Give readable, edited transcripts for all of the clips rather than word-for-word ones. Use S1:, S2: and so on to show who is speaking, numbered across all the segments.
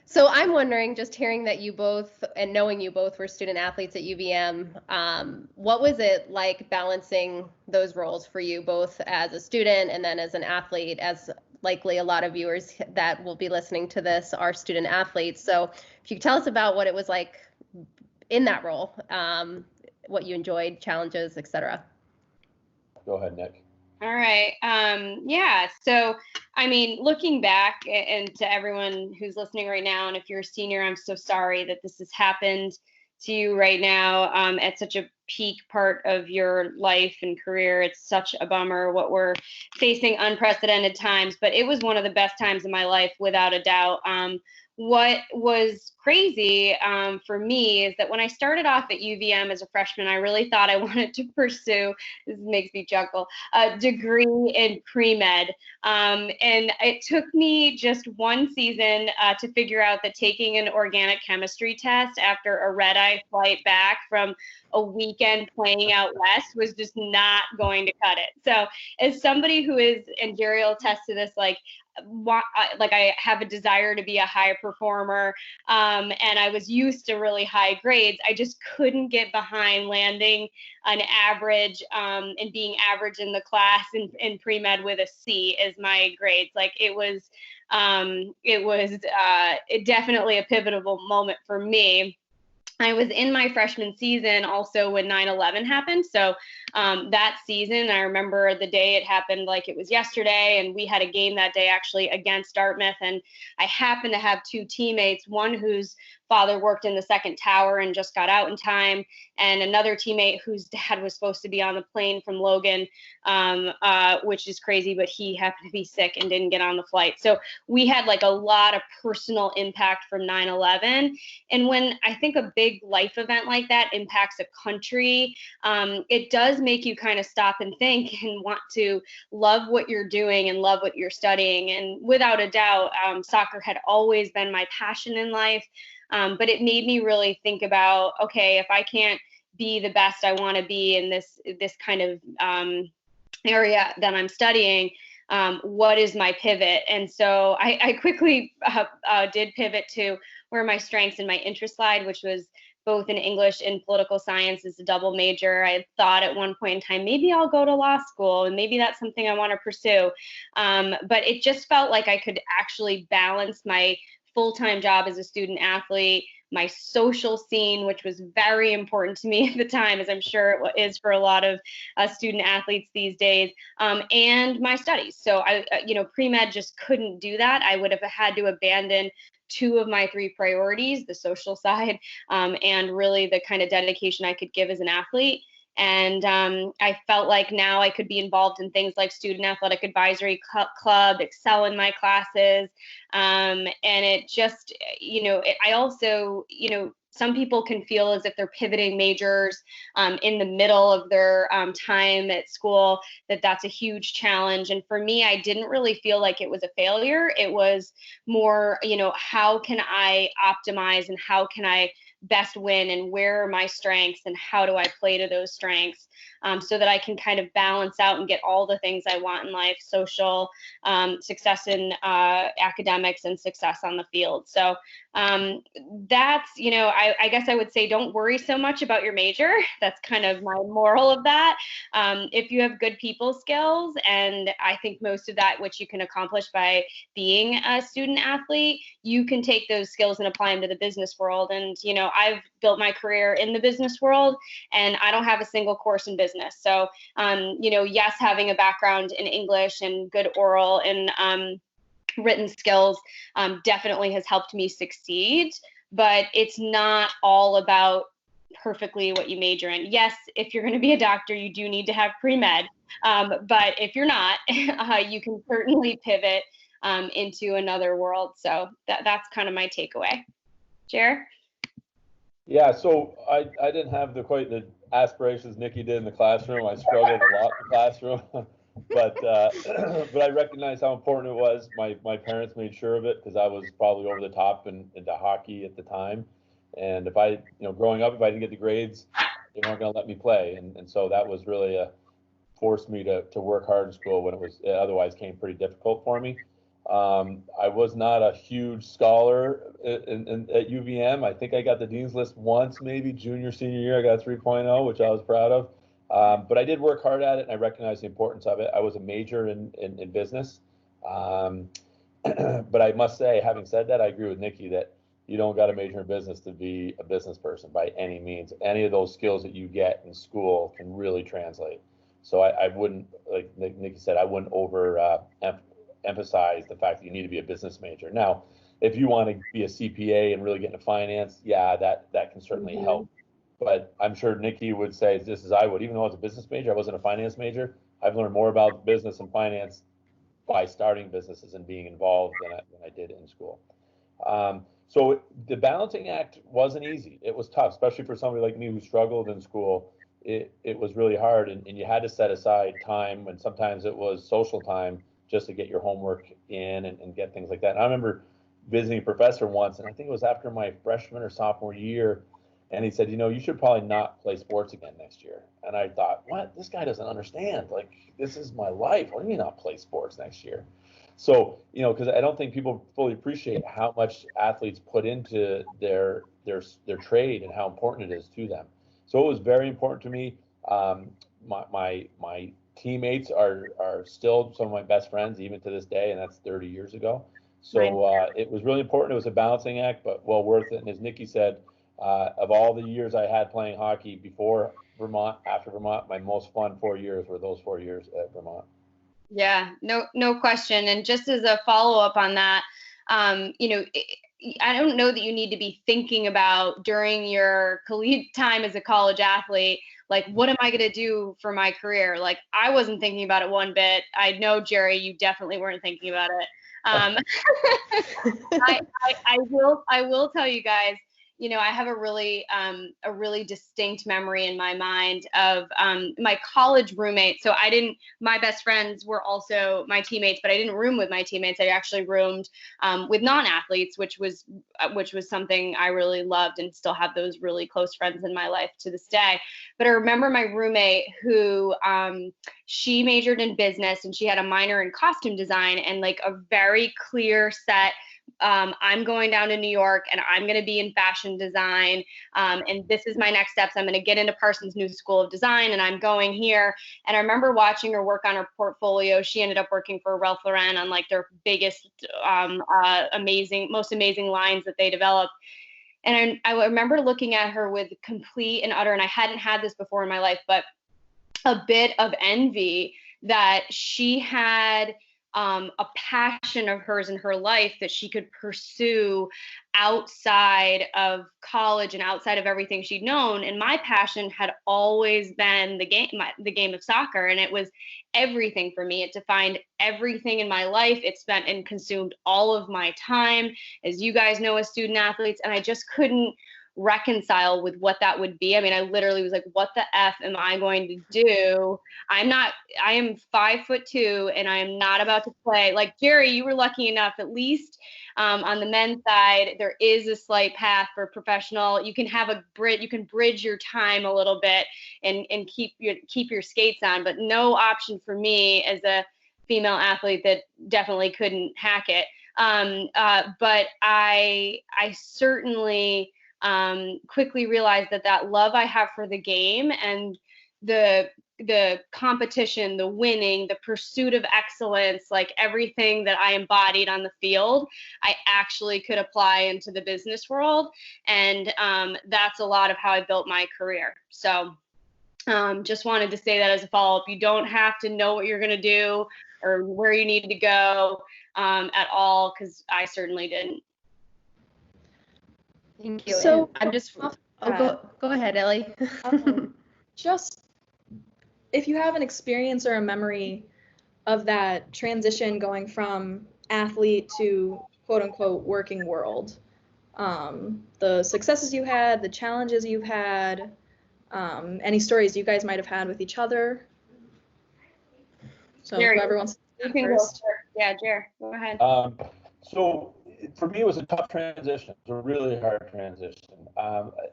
S1: So I'm wondering, just hearing that you both and knowing you both were student athletes at UVM, what was it like balancing those roles for you, both as a student and then as an athlete, as likely a lot of viewers that will be listening to this are student athletes. So if you could tell us about what it was like in that role, what you enjoyed, challenges, etc.
S2: Go ahead, Nick.
S3: All right. Yeah. So, I mean, looking back and to everyone who's listening right now, and if you're a senior, I'm so sorry that this has happened to you right now at such a peak part of your life and career. It's such a bummer what we're facing, unprecedented times, but it was one of the best times in my life, without a doubt. What was crazy for me is that when I started off at UVM as a freshman, I really thought I wanted to pursue, this makes me chuckle, a degree in pre-med. And it took me just one season to figure out that taking an organic chemistry test after a red-eye flight back from a weekend playing out west was just not going to cut it. So as somebody who is, and Jerry will attest to this, like I have a desire to be a high performer, and I was used to really high grades. I just couldn't get behind landing an average and being average in the class in pre-med with a C as my grades. Like it was definitely a pivotal moment for me. I was in my freshman season also when 9/11 happened. So that season, I remember the day it happened like it was yesterday, and we had a game that day actually against Dartmouth. And I happened to have two teammates, one whose father worked in the second tower and just got out in time, and another teammate whose dad was supposed to be on the plane from Logan, which is crazy, but he happened to be sick and didn't get on the flight. So we had like a lot of personal impact from 9/11. And when I think a big life event like that impacts a country, it does make you kind of stop and think and want to love what you're doing and love what you're studying. And without a doubt, soccer had always been my passion in life. But it made me really think about, okay, if I can't be the best I want to be in this kind of area that I'm studying, what is my pivot? And so I quickly did pivot to where my strengths and my interest lied, which was both in English and political science as a double major. I thought at one point in time, maybe I'll go to law school and maybe that's something I want to pursue. But it just felt like I could actually balance my full-time job as a student athlete, my social scene, which was very important to me at the time, as I'm sure it is for a lot of student athletes these days, and my studies. So pre-med just couldn't do that. I would have had to abandon two of my three priorities, the social side, and really the kind of dedication I could give as an athlete. And I felt like now I could be involved in things like student athletic advisory club, excel in my classes. And it just, I also, some people can feel as if they're pivoting majors in the middle of their time at school, that's a huge challenge. And for me, I didn't really feel like it was a failure. It was more, how can I optimize and how can I best win and where are my strengths and how do I play to those strengths so that I can kind of balance out and get all the things I want in life, social, success in academics, and success on the field. So that's, I guess I would say don't worry so much about your major. That's kind of my moral of that. If you have good people skills, and I think most of that, which you can accomplish by being a student athlete, you can take those skills and apply them to the business world. And, I've built my career in the business world, and I don't have a single course in business. So, yes, having a background in English and good oral and written skills definitely has helped me succeed, but it's not all about perfectly what you major in. Yes, if you're going to be a doctor, you do need to have pre-med, but if you're not, you can certainly pivot into another world. So that's kind of my takeaway. Jer?
S2: Yeah, so I didn't have quite the aspirations Nikki did in the classroom. I struggled a lot in the classroom, but I recognized how important it was. My parents made sure of it because I was probably over the top into hockey at the time. And if I, growing up, if I didn't get the grades, they weren't going to let me play. And so that was really forced me to work hard in school when it was otherwise came pretty difficult for me. I was not a huge scholar at UVM. I think I got the dean's list once, maybe junior, senior year. I got a 3.0, which I was proud of. But I did work hard at it, and I recognized the importance of it. I was a major in business. But I must say, having said that, I agree with Nikki that you don't got to major in business to be a business person by any means. Any of those skills that you get in school can really translate. So I wouldn't, like Nikki said, I wouldn't emphasize the fact that you need to be a business major. Now, if you want to be a CPA and really get into finance, yeah, that can certainly help. But I'm sure Nikki would say, just as I would, even though I was a business major, I wasn't a finance major. I've learned more about business and finance by starting businesses and being involved than I did in school. So the balancing act wasn't easy. It was tough, especially for somebody like me who struggled in school. It was really hard, and you had to set aside time, and sometimes it was social time just to get your homework in and get things like that. And I remember visiting a professor once, and I think it was after my freshman or sophomore year, and he said, you should probably not play sports again next year. And I thought, what? This guy doesn't understand. Like, this is my life. What do you mean not play sports next year? So, because I don't think people fully appreciate how much athletes put into their trade and how important it is to them. So it was very important to me. My teammates are still some of my best friends even to this day, and that's 30 years ago. So it was really important. It was a balancing act, but well worth it. And as Nikki said, of all the years I had playing hockey before Vermont, after Vermont, my most fun 4 years were those 4 years at Vermont.
S3: Yeah, no question. And just as a follow-up on that, I don't know that you need to be thinking about during your collegiate time as a college athlete, like, what am I going to do for my career? Like, I wasn't thinking about it one bit. I know, Jerry, you definitely weren't thinking about it. I will tell you guys, I have a really distinct memory in my mind of my college roommate. So my best friends were also my teammates, but I didn't room with my teammates. I actually roomed with non-athletes, which was something I really loved, and still have those really close friends in my life to this day. But I remember my roommate who she majored in business, and she had a minor in costume design, and like a very clear set, I'm going down to New York and I'm going to be in fashion design. And this is my next steps. I'm going to get into Parsons New School of Design, and I'm going here. And I remember watching her work on her portfolio. She ended up working for Ralph Lauren on like their biggest, most amazing lines that they developed. And I remember looking at her with complete and utter, and I hadn't had this before in my life, but a bit of envy that she had a passion of hers in her life that she could pursue outside of college and outside of everything she'd known. And my passion had always been the game of soccer, and it was everything for me. It defined everything in my life. It spent and consumed all of my time, as you guys know, as student athletes, and I just couldn't reconcile with what that would be. I mean, I literally was like, what the F am I going to do? I am 5'2", and I am not about to play. Like, Jerry, you were lucky enough, at least on the men's side, there is a slight path for professional. You can bridge your time a little bit and keep your skates on, but no option for me as a female athlete that definitely couldn't hack it. But I certainly quickly realized that love I have for the game and the competition, the winning, the pursuit of excellence, like everything that I embodied on the field, I actually could apply into the business world. And that's a lot of how I built my career. So just wanted to say that as a follow-up. You don't have to know what you're going to do or where you need to go at all, because I certainly didn't.
S1: Thank you.
S4: So
S1: I'm just, go ahead, Ellie.
S4: Just if you have an experience or a memory of that transition going from athlete to quote unquote working world, the successes you had, the challenges you've had, any stories you guys might have had with each other. So
S3: Jerry,
S4: whoever wants to
S3: go
S4: first.
S3: Yeah, Jerry, go ahead.
S2: So for me, it was a tough transition. It was a really hard transition.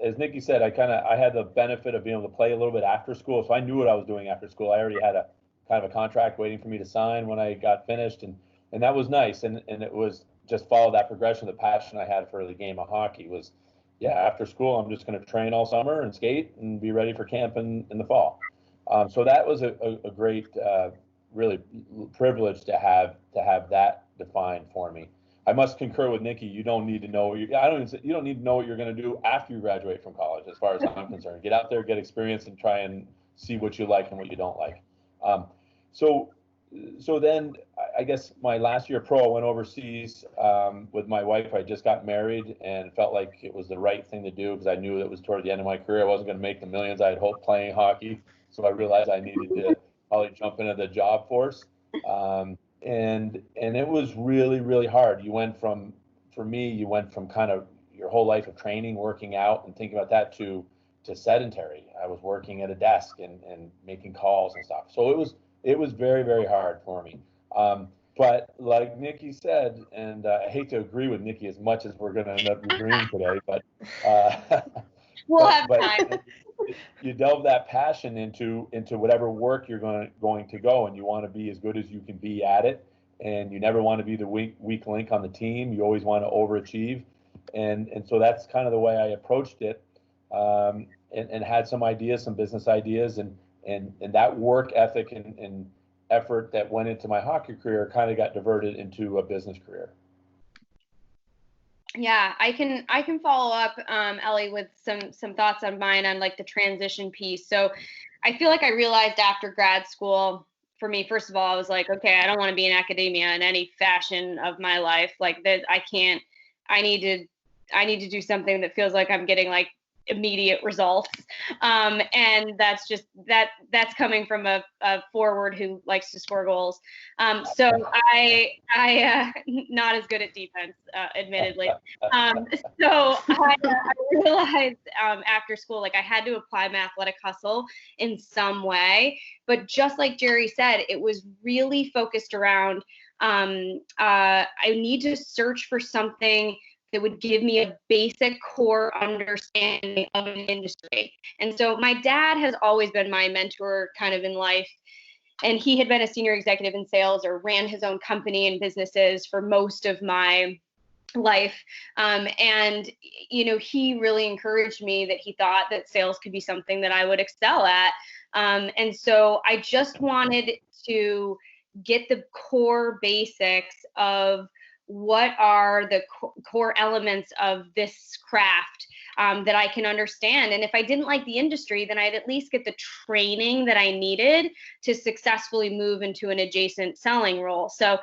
S2: As Nikki said, I had the benefit of being able to play a little bit after school, so I knew what I was doing after school. I already had a kind of a contract waiting for me to sign when I got finished, and and that was nice. And it was just follow that progression. The passion I had for the game of hockey was, yeah, after school, I'm just going to train all summer and skate and be ready for camp in the fall. So that was a great, really privilege to have that defined for me. I must concur with Nikki. You don't need to know you don't need to know what you're going to do after you graduate from college, as far as I'm concerned. Get out there, get experience, and try and see what you like and what you don't like. So then I guess my last year pro, I went overseas with my wife. I just got married and felt like it was the right thing to do because I knew that it was toward the end of my career. I wasn't going to make the millions I had hoped playing hockey. So I realized I needed to probably jump into the job force. And it was really, really hard. For me, you went from kind of your whole life of training, working out and thinking about that to sedentary. I was working at a desk and making calls and stuff. So it was very, very hard for me. But like Nikki said, and I hate to agree with Nikki as much as we're going to end up agreeing today, but
S3: we'll have time.
S2: You delve that passion into whatever work you're going to go, and you want to be as good as you can be at it, and you never want to be the weak link on the team. You always want to overachieve, and so that's kind of the way I approached it, and had some ideas, some business ideas, and that work ethic and effort that went into my hockey career kind of got diverted into a business career.
S3: Yeah, I can follow up, Ellie, with some thoughts on mine on like the transition piece. So I feel like I realized after grad school, for me, first of all, I was like, okay, I don't want to be in academia in any fashion of my life. Like that, I need to do something that feels like I'm getting like immediate results. And that's coming from a forward who likes to score goals. So I not as good at defense, admittedly. So I realized after school, like I had to apply my athletic hustle in some way, but just like Jerry said, it was really focused around, I need to search for something that would give me a basic core understanding of an industry. And so my dad has always been my mentor kind of in life. And he had been a senior executive in sales or ran his own company and businesses for most of my life. And, you know, he really encouraged me that he thought that sales could be something that I would excel at. And so I just wanted to get the core basics of what are the core elements of this craft that I can understand. And if I didn't like the industry, then I'd at least get the training that I needed to successfully move into an adjacent selling role. So,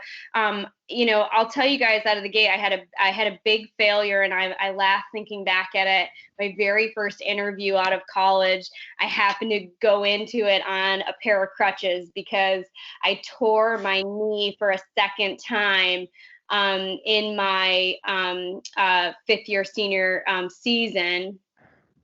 S3: you know, I'll tell you guys out of the gate, I had a big failure, and I laugh thinking back at it. My very first interview out of college, I happened to go into it on a pair of crutches because I tore my knee for a second time in my fifth year senior season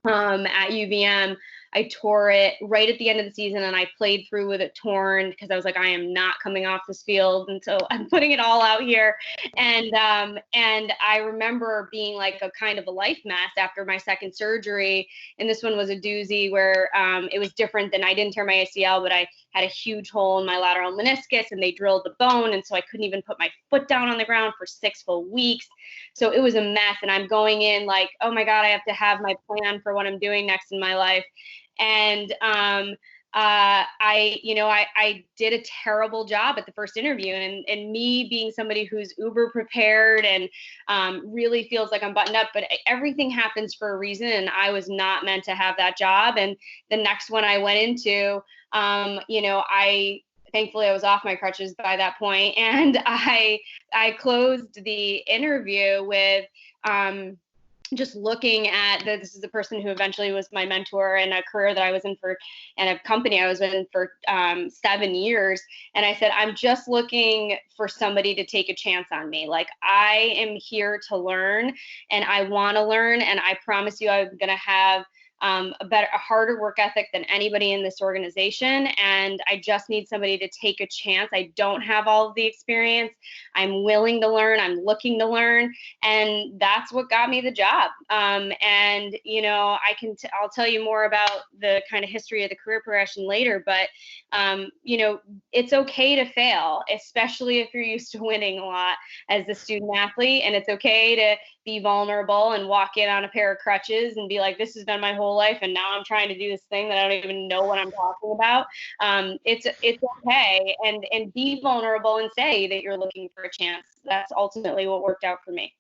S3: at UVM. I tore it right at the end of the season, and I played through with it torn because I was like, I am not coming off this field, and so I'm putting it all out here. And I remember being like a kind of a life mess after my second surgery, and this one was a doozy where it was different than, I didn't tear my ACL, but I had a huge hole in my lateral meniscus, and they drilled the bone, and so I couldn't even put my foot down on the ground for 6 full weeks. So it was a mess, and I'm going in like, oh my God, I have to have my plan for what I'm doing next in my life. And I did a terrible job at the first interview, and me being somebody who's uber prepared and really feels like I'm buttoned up, but everything happens for a reason, and I was not meant to have that job. And the next one I went into, thankfully I was off my crutches by that point, and I closed the interview with just looking at this is the person who eventually was my mentor in a career that I was in for, and a company I was in for 7 years. And I said, I'm just looking for somebody to take a chance on me. Like, I am here to learn, and I want to learn. And I promise you, I'm going to have a harder work ethic than anybody in this organization. And I just need somebody to take a chance. I don't have all of the experience. I'm willing to learn. I'm looking to learn. And that's what got me the job. And, you know, I'll tell you more about the kind of history of the career progression later, but, you know, it's okay to fail, especially if you're used to winning a lot as a student athlete. And it's okay to be vulnerable and walk in on a pair of crutches and be like, this has been my whole life, and now I'm trying to do this thing that I don't even know what I'm talking about. It's okay, and be vulnerable and say that you're looking for a chance. That's ultimately what worked out for me.